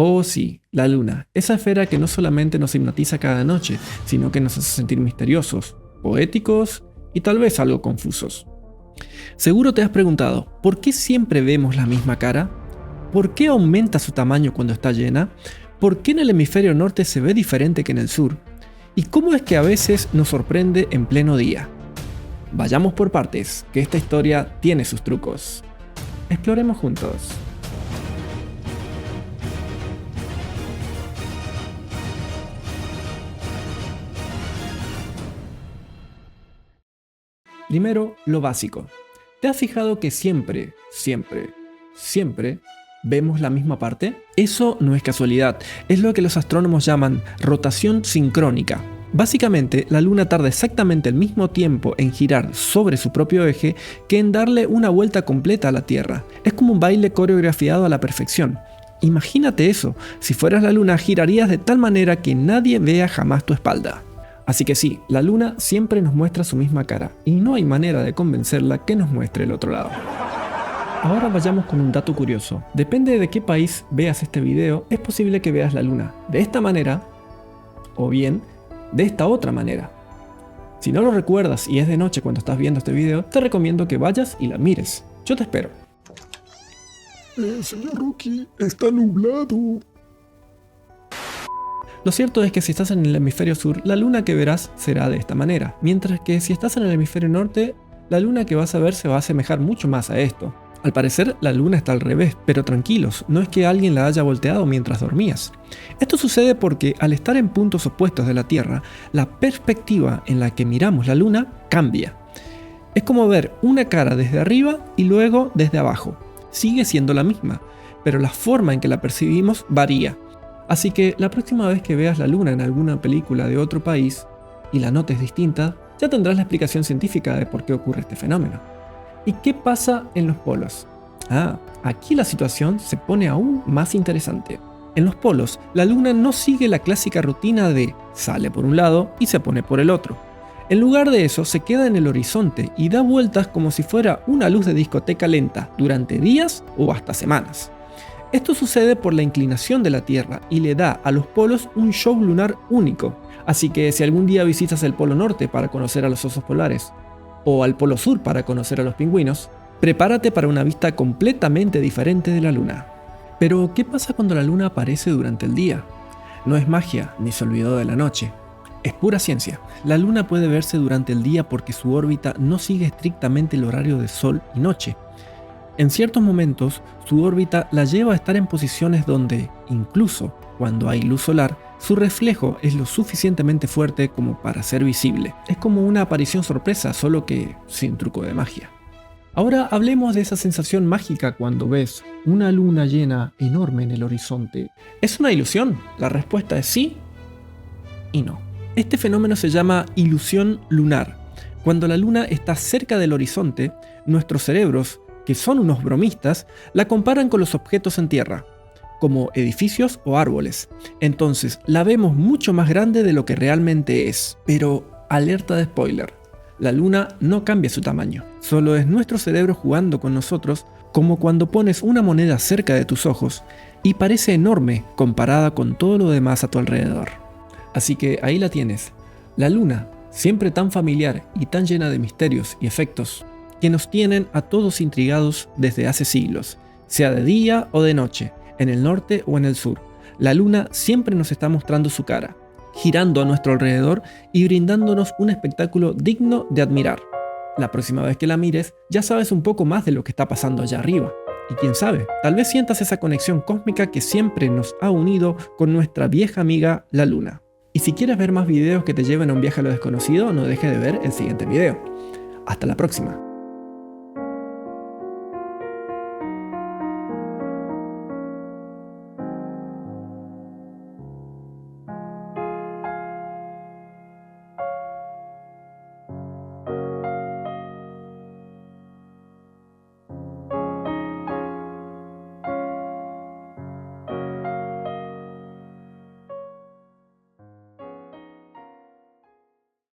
Oh sí, la luna, esa esfera que no solamente nos hipnotiza cada noche, sino que nos hace sentir misteriosos, poéticos y tal vez algo confusos. Seguro te has preguntado, ¿por qué siempre vemos la misma cara? ¿Por qué aumenta su tamaño cuando está llena? ¿Por qué en el hemisferio norte se ve diferente que en el sur? ¿Y cómo es que a veces nos sorprende en pleno día? Vayamos por partes, que esta historia tiene sus trucos. Exploremos juntos. Primero, lo básico. ¿Te has fijado que siempre vemos la misma parte? Eso no es casualidad, es lo que los astrónomos llaman rotación sincrónica. Básicamente, la Luna tarda exactamente el mismo tiempo en girar sobre su propio eje que en darle una vuelta completa a la Tierra. Es como un baile coreografiado a la perfección. Imagínate eso, si fueras la Luna girarías de tal manera que nadie vea jamás tu espalda. Así que sí, la Luna siempre nos muestra su misma cara y no hay manera de convencerla que nos muestre el otro lado. Ahora vayamos con un dato curioso. Depende de qué país veas este video, es posible que veas la Luna de esta manera o bien de esta otra manera. Si no lo recuerdas y es de noche cuando estás viendo este video, te recomiendo que vayas y la mires. Yo te espero. Señor Rookie, está nublado. Lo cierto es que si estás en el hemisferio sur, la luna que verás será de esta manera, mientras que si estás en el hemisferio norte, la luna que vas a ver se va a asemejar mucho más a esto. Al parecer, la luna está al revés, pero tranquilos, no es que alguien la haya volteado mientras dormías. Esto sucede porque al estar en puntos opuestos de la Tierra, la perspectiva en la que miramos la luna cambia. Es como ver una cara desde arriba y luego desde abajo. Sigue siendo la misma, pero la forma en que la percibimos varía. Así que la próxima vez que veas la luna en alguna película de otro país y la notes distinta, ya tendrás la explicación científica de por qué ocurre este fenómeno. ¿Y qué pasa en los polos? Aquí la situación se pone aún más interesante. En los polos, la luna no sigue la clásica rutina de sale por un lado y se pone por el otro. En lugar de eso, se queda en el horizonte y da vueltas como si fuera una luz de discoteca lenta durante días o hasta semanas. Esto sucede por la inclinación de la Tierra y le da a los polos un show lunar único. Así que si algún día visitas el Polo Norte para conocer a los osos polares, o al Polo Sur para conocer a los pingüinos, prepárate para una vista completamente diferente de la Luna. Pero, ¿qué pasa cuando la Luna aparece durante el día? No es magia, ni se olvidó de la noche. Es pura ciencia. La Luna puede verse durante el día porque su órbita no sigue estrictamente el horario de Sol y noche. En ciertos momentos, su órbita la lleva a estar en posiciones donde, incluso cuando hay luz solar, su reflejo es lo suficientemente fuerte como para ser visible. Es como una aparición sorpresa, solo que sin truco de magia. Ahora hablemos de esa sensación mágica cuando ves una luna llena enorme en el horizonte. ¿Es una ilusión? La respuesta es sí y no. Este fenómeno se llama ilusión lunar. Cuando la luna está cerca del horizonte, nuestros cerebros, que son unos bromistas, la comparan con los objetos en tierra, como edificios o árboles. Entonces la vemos mucho más grande de lo que realmente es. Pero alerta de spoiler, la luna no cambia su tamaño, solo es nuestro cerebro jugando con nosotros, como cuando pones una moneda cerca de tus ojos y parece enorme comparada con todo lo demás a tu alrededor. Así que ahí la tienes, la luna, siempre tan familiar y tan llena de misterios y efectos, que nos tienen a todos intrigados desde hace siglos, sea de día o de noche, en el norte o en el sur. La luna siempre nos está mostrando su cara, girando a nuestro alrededor y brindándonos un espectáculo digno de admirar. La próxima vez que la mires, ya sabes un poco más de lo que está pasando allá arriba. Y quién sabe, tal vez sientas esa conexión cósmica que siempre nos ha unido con nuestra vieja amiga, la luna. Y si quieres ver más videos que te lleven a un viaje a lo desconocido, no dejes de ver el siguiente video. Hasta la próxima.